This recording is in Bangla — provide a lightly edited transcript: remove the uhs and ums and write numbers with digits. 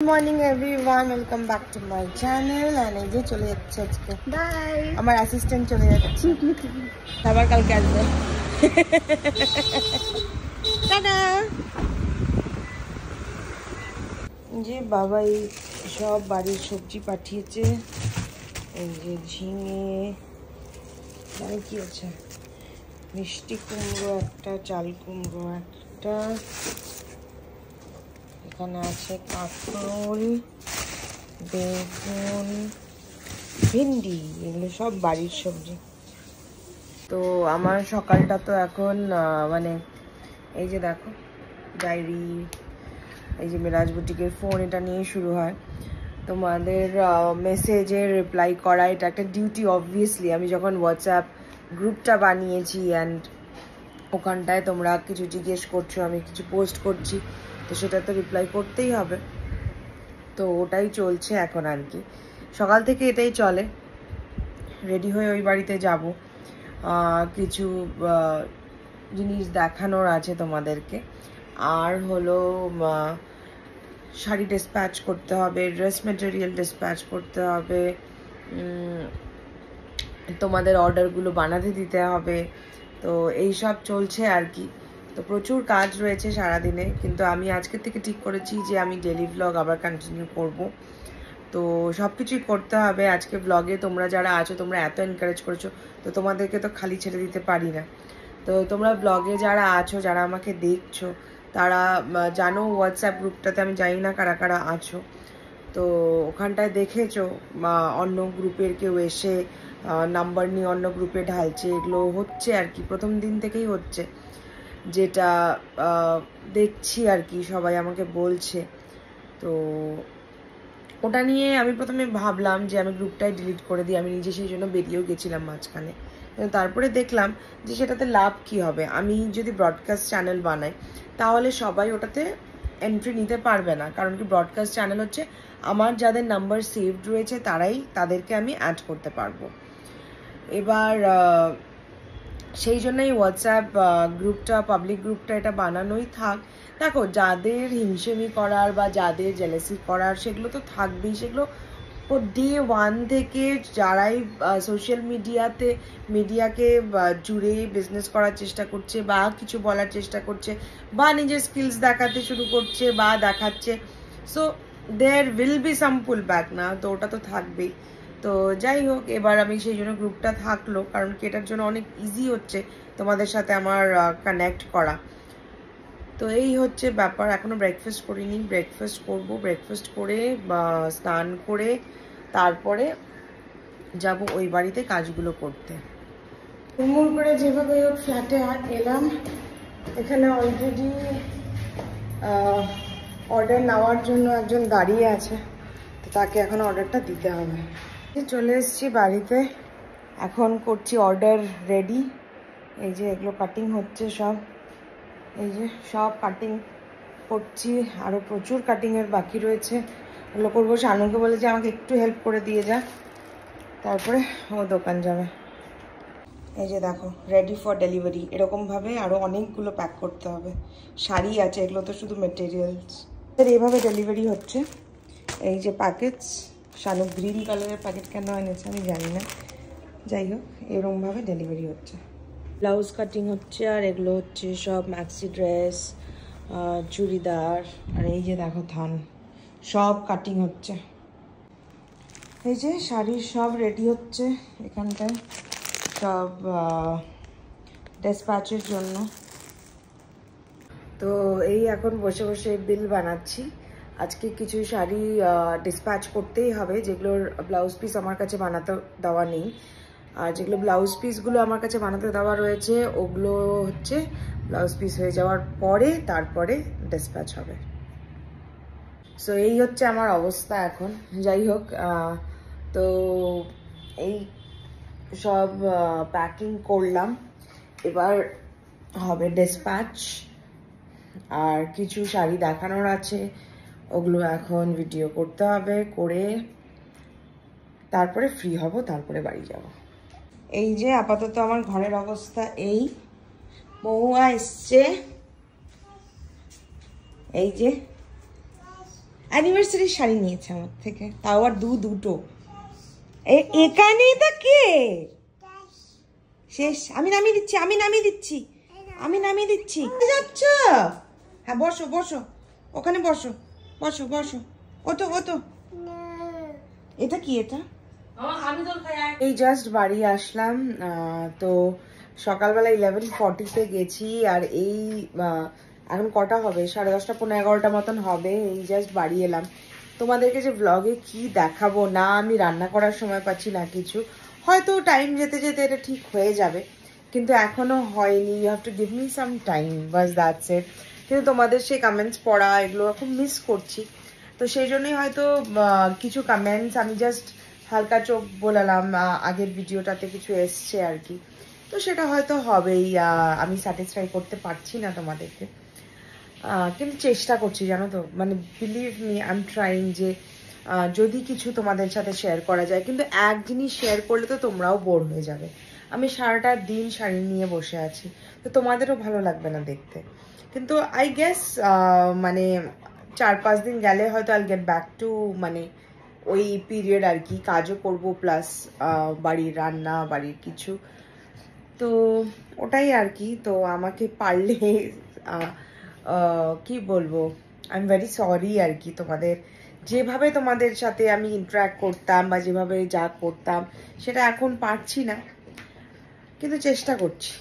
Good morning everyone, welcome back to my channel and এই যে চলে যাচ্ছে আজকে বাই আমার অ্যাসিস্ট্যান্ট চলে যাচ্ছে আবার কালকে আসবে টাটা যে বাবা এই সব বাড়ির সবজি পাঠিয়েছে এই যে ঝিঙে জানি কি আছে মিষ্টি কুমড়ো একটা চাল কুমড়ো একটা এখানে আছে কাঁকরোল বেগুন ভিন্ডি এগুলো সব বাড়ির সবজি তো আমার সকালটা তো এখন মানে এই যে দেখো ডায়েরি এই যে মিরাজ বুটিকের ফোন এটা নিয়ে শুরু হয় তোমাদের মেসেজে রিপ্লাই করা এটা একটা ডিউটি অবভিয়াসলি আমি যখন হোয়াটসঅ্যাপ গ্রুপটা বানিয়েছি অ্যান্ড ওখানটায় তোমরা কিছু জিজ্ঞেস করছো আমি কিছু পোস্ট করছি তো সেটা তো রিপ্লাই করতেই হবে তো ওটাই চলছে এখন আর কি সকাল থেকে এটাই চলে রেডি হয়ে ওই বাড়িতে যাব কিছু জিনিস দেখানোর আছে তোমাদেরকে আর হলো শাড়ি ডিসপ্যাচ করতে হবে ড্রেস মেটেরিয়াল ডিসপ্যাচ করতে হবে তোমাদের অর্ডারগুলো বানাতে দিতে হবে তো এই সব চলছে আর কি তো প্রচুর কাজ রয়েছে সারাদিনে কিন্তু আমি আজকে থেকে ঠিক করেছি যে আমি ডেলি ভ্লগ আবার কন্টিনিউ করব তো সব কিছুই করতে হবে আজকে ভ্লগে তোমরা যারা আছো তোমরা এত এনকারেজ করেছো তো তোমাদেরকে তো খালি ছেড়ে দিতে পারি না তো তোমরা ভ্লগে যারা আছো যারা আমাকে দেখছো তারা জানো হোয়াটসঅ্যাপ গ্রুপটাতে আমি জানি না কারা কারা আছো তো ওখানটায় দেখেছো অন্য গ্রুপের কেউ এসে নাম্বার নিয়ে অন্য গ্রুপে ঢালছে এগুলো হচ্ছে আর কি প্রথম দিন থেকেই হচ্ছে যেটা দেখছি আর কি সবাই আমাকে বলছে তো ওটা নিয়ে আমি প্রথমে ভাবলাম যে আমি গ্রুপটাই ডিলিট করে দিই আমি নিজে সেই জন্য বেরিয়েও গেছিলাম মাঝখানে কিন্তু তারপরে দেখলাম যে সেটাতে লাভ কি হবে আমি যদি ব্রডকাস্ট চ্যানেল বানাই তাহলে সবাই ওটাতে এন্ট্রি নিতে পারবে না কারণ কি ব্রডকাস্ট চ্যানেল হচ্ছে আমার যাদের নাম্বার সেভড রয়েছে তাদেরকে আমি অ্যাড করতে পারবো এবার সেই জন্যই হোয়াটসঅ্যাপ গ্রুপটা পাবলিক গ্রুপটা এটা বানানোই থাক দেখো যাদের হিংসেমি করার বা যাদের জেলাসি করার সেগুলো তো থাকবেই সেগুলো ডে ওয়ান থেকে যারাই সোশ্যাল মিডিয়াকে জুড়ে বিজনেস করার চেষ্টা করছে বা কিছু বলার চেষ্টা করছে বা নিজের স্কিলস দেখাতে শুরু করছে বা দেখাচ্ছে so there will be some pull back না তো ওটা তো থাকবেই তো যাই হোক এবার আমি সেই জন্য গ্রুপটা থাকলো কারণ কি এটার জন্য অনেক ইজি হচ্ছে তোমাদের সাথে আমার কানেক্ট করা তো এই হচ্ছে ব্যাপার এখনো ব্রেকফাস্ট করিনি ব্রেকফাস্ট করব ব্রেকফাস্ট করে বা স্নান করে তারপরে যাব ওই বাড়িতে কাজগুলো করতে হুড়মুড় করে যেভাবে হোক ফ্ল্যাটে এলাম এখানে অলরেডি অর্ডার নেওয়ার জন্য একজন দাঁড়িয়ে আছে তো তাকে এখন অর্ডারটা দিতে হবে চলে এসেছি বাড়িতে এখন করছি অর্ডার রেডি এই যে এগুলো কাটিং হচ্ছে সব এই যে সব কাটিং করছি আরও প্রচুর কাটিংয়ের বাকি রয়েছে এগুলো করবো শানুকে বলে যে আমাকে একটু হেল্প করে দিয়ে যা তারপরে ও দোকান যাবে এই যে দেখো রেডি ফর ডেলিভারি এরকমভাবে আরও অনেকগুলো প্যাক করতে হবে শাড়ি আছে এগুলো তো শুধু মেটেরিয়ালস এইভাবে ডেলিভারি হচ্ছে এই যে প্যাকেটস শানু গ্রিন কালারের প্যাকেট কেন এনেছে আমি জানি না যাই হোক এরকমভাবে ডেলিভারি হচ্ছে ব্লাউজ কাটিং হচ্ছে আর এগুলো হচ্ছে সব ম্যাক্সি ড্রেস চুড়িদার আর এই যে দেখো থান সব কাটিং হচ্ছে এই যে শাড়ির সব রেডি হচ্ছে এখানটায় সব ডিসপ্যাচের জন্য তো এই এখন বসে বসে বিল বানাচ্ছি আজকে কিছু শাড়ি ডিসপ্যাচ করতেই হবে যেগুলোর ব্লাউজ পিস আমার কাছে বানাতে দেওয়া নেই আর যেগুলো ব্লাউজ পিসগুলো আমার কাছে বানাতে দেওয়া রয়েছে ওগুলো হচ্ছে ব্লাউজ পিস হয়ে যাওয়ার পরে তারপরে ডিসপ্যাচ হবে সো এই হচ্ছে আমার অবস্থা এখন যাই হোক তো এই সব প্যাকিং করলাম এবার হবে ডিসপ্যাচ আর কিছু শাড়ি দেখানোর আছে ওগুলো এখন ভিডিও করতে হবে করে তারপরে ফ্রি হব তারপরে বাড়ি যাব এই যে আপাতত আমার ঘরের অবস্থা এই মহুয়া এসছে এই যে অ্যানিভার্সারির শাড়ি নিয়েছে আমার থেকে, তাও আর দুটো। এখানেই তো কে শেষ। আমি নামিয়ে দিচ্ছি যাচ্ছ? হ্যাঁ বসো বসো, ওখানে বসো বসো বসো। ওতো এটা কি? এটা এই জাস্ট বাড়ি আসলাম। তো সকালবেলা 11:40-তে গেছি, আর এই এখন কটা হবে, 10:30 পৌনে 11টা মতন হবে। এই জাস্ট বাড়ি এলাম। তোমাদেরকে যে ব্লগে কি দেখাবো না, আমি রান্না করার সময় পাচ্ছি না কিছু। হয়তো টাইম যেতে যেতে এটা ঠিক হয়ে যাবে, কিন্তু এখনো হয়নি। You have to give me some time, বাস দ্যাটস ইট। কিন্তু তোমাদের সেই কমেন্টস পড়া এগুলো খুব মিস করছি। তো সেই জন্যই হয়তো কিছু কমেন্টস আমি জাস্ট হালকা চোখ বোলালাম, আগের ভিডিওটাতে কিছু এসছে আর কি। তো সেটা হয়তো হবেই, আমি স্যাটিসফাই করতে পারছি না তোমাদেরকে, কিন্তু চেষ্টা করছি জানো তো, মানে believe me I am trying যে যদি কিছু তোমাদের সাথে শেয়ার করা যায়। কিন্তু এক জিনিস শেয়ার করলে তো তোমরাও বোর হয়ে যাবে। আমি সারাটা দিন শাড়ি নিয়ে বসে আছি, তো তোমাদেরও ভালো লাগবে না দেখতে। কিন্তু আই গেস মানে 4-5 দিন গেলে হয়তো আইল গেট ব্যাক টু মানে ওই পিরিয়ড আর কি। কাজও করবো প্লাস বাড়ির রান্না, বাড়ির কিছু, তো ওটাই আর কি। তো আমাকে পারলে কি বলবো, আই এম ভেরি সরি আর কি। যেভাবে তোমাদের সাথে আমি ইন্টারাক্ট করতাম বা যেভাবে যা করতাম সেটা এখন পারছি না, কিন্তু চেষ্টা করছি।